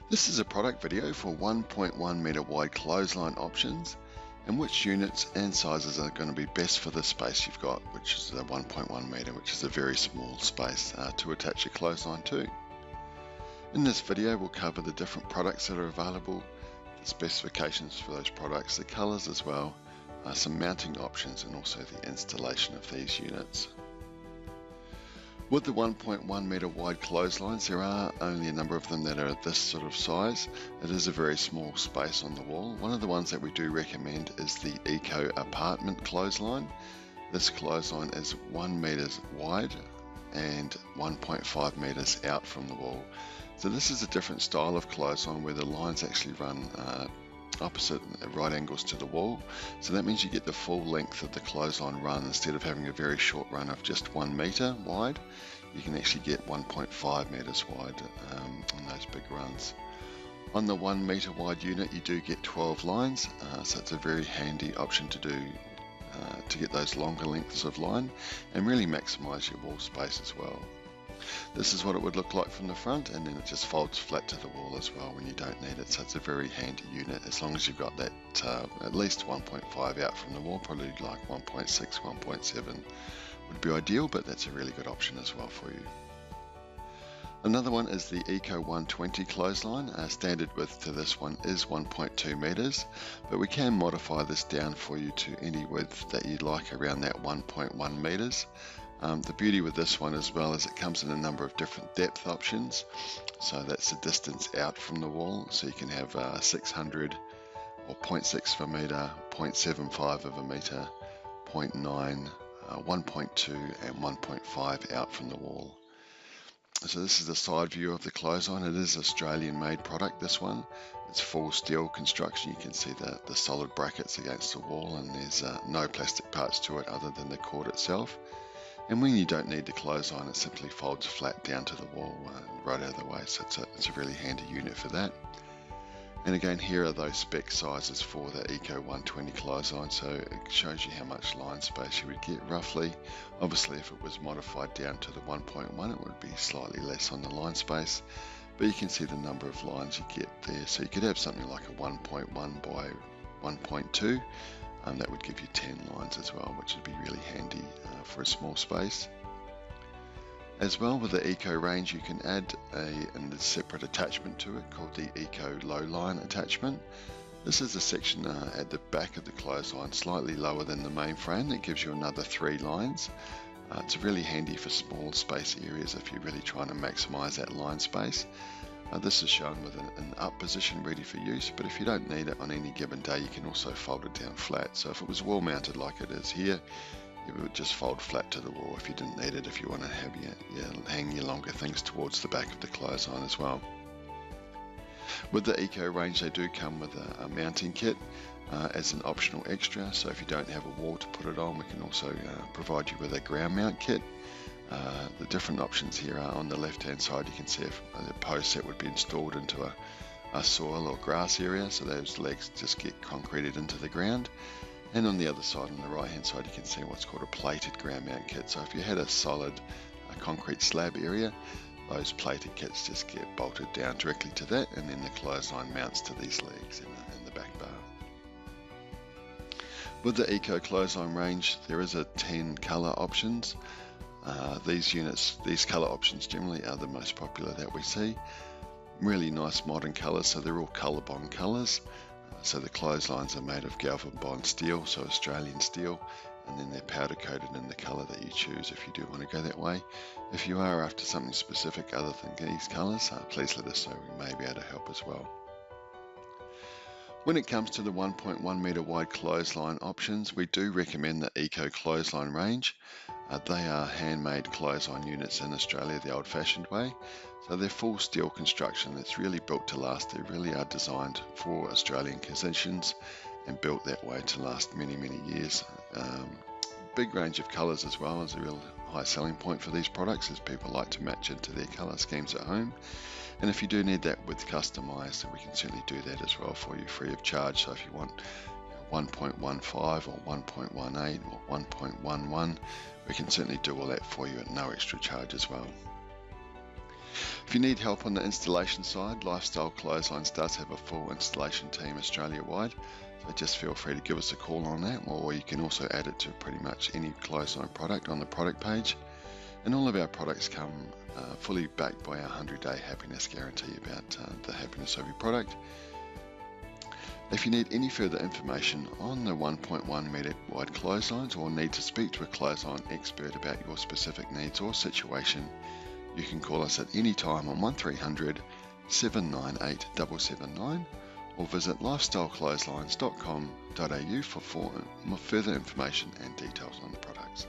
This is a product video for 1.1 meter wide clothesline options and which units and sizes are going to be best for the space you've got, which is the 1.1 meter, which is a very small space to attach your clothesline to. In this video we'll cover the different products that are available, the specifications for those products, the colours as well, some mounting options and also the installation of these units. With the 1.1 meter wide clotheslines, there are only a number of them that are this sort of size. It is a very small space on the wall. One of the ones that we do recommend is the Eco Apartment clothesline. This clothesline is 1 meter wide and 1.5 meters out from the wall. So this is a different style of clothesline where the lines actually run opposite right angles to the wall. So that means you get the full length of the clothesline run instead of having a very short run of just 1 meter wide. You can actually get 1.5 meters wide on those big runs. On the 1 meter wide unit you do get 12 lines, so it's a very handy option to do to get those longer lengths of line and really maximize your wall space as well. This is what it would look like from the front, and then it just folds flat to the wall as well when you don't need it. So it's a very handy unit as long as you've got that at least 1.5 out from the wall, probably like 1.6, 1.7 would be ideal, but that's a really good option as well for you. Another one is the Eco 120 clothesline. Standard width to this one is 1.2 meters, but we can modify this down for you to any width that you'd like around that 1.1 meters. The beauty with this one as well is it comes in a number of different depth options. So that's the distance out from the wall. So you can have 600 or 0.6 of a meter, 0.75 of a meter, 0.9, 1.2 and 1.5 out from the wall. So this is the side view of the clothesline. It is Australian made product, this one. It's full steel construction. You can see the solid brackets against the wall, and there's no plastic parts to it other than the cord itself. And when you don't need the clothesline, it simply folds flat down to the wall right out of the way. So it's a really handy unit for that. And again, here are those spec sizes for the Eco 120 clothesline. So it shows you how much line space you would get roughly. Obviously, if it was modified down to the 1.1, it would be slightly less on the line space. But you can see the number of lines you get there. So you could have something like a 1.1 by 1.2. That would give you 10 lines as well, which would be really handy for a small space. As well, with the Eco range you can add a separate attachment to it called the Eco low line attachment. This is a section at the back of the clothesline, slightly lower than the main frame, that gives you another 3 lines. It's really handy for small space areas if you're really trying to maximize that line space. This is shown with an up position ready for use, but if you don't need it on any given day, you can also fold it down flat. So if it was wall mounted like it is here, it would just fold flat to the wall if you didn't need it, if you want to have hang your longer things towards the back of the clothesline as well. With the Eco range, they do come with a mounting kit as an optional extra. So if you don't have a wall to put it on, we can also provide you with a ground mount kit. The different options here are on the left hand side. You can see if the post that would be installed into a soil or grass area, so those legs just get concreted into the ground. And on the other side, on the right hand side, you can see what's called a plated ground mount kit. So if you had a solid concrete slab area, those plated kits just get bolted down directly to that, and then the clothesline mounts to these legs in the back bar. With the Eco clothesline range, there is a 10 colour options. These colour options generally are the most popular that we see. Really nice modern colours, so they're all colour bond colours. So the clotheslines are made of galvan bond steel, so Australian steel, and then they're powder coated in the colour that you choose if you do want to go that way. If you are after something specific other than these colours, please let us know, we may be able to help as well. When it comes to the 1.1 meter wide clothesline options, we do recommend the Eco clothesline range. They are handmade clothesline units in Australia the old-fashioned way. So they're full steel construction that's really built to last. They really are designed for Australian conditions and built that way to last many, many years. Big range of colours as well is a real high selling point for these products, as people like to match into their colour schemes at home. And if you do need that width customised, we can certainly do that as well for you free of charge. So if you want 1.15 or 1.18 or 1.11, we can certainly do all that for you at no extra charge as well. If you need help on the installation side, Lifestyle Clotheslines does have a full installation team Australia-wide, so just feel free to give us a call on that, or you can also add it to pretty much any clothesline product on the product page. And all of our products come fully backed by our 100-day happiness guarantee about the happiness of your product. If you need any further information on the 1.1 metre wide clotheslines, or need to speak to a clothesline expert about your specific needs or situation, you can call us at any time on 1300 798 779, or visit lifestyleclotheslines.com.au for further information and details on the products.